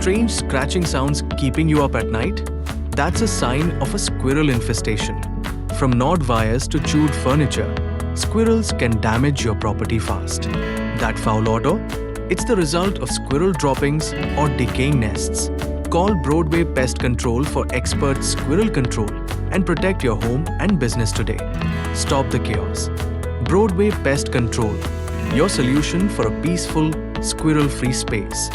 strange scratching sounds keeping you up at night? That's a sign of a squirrel infestation. From gnawed wires to chewed furniture, squirrels can damage your property fast. That foul odor? It's the result of squirrel droppings or decaying nests. Call Broadway Pest Control for expert squirrel control and protect your home and business today. Stop the chaos. Broadway Pest Control, your solution for a peaceful, squirrel-free space.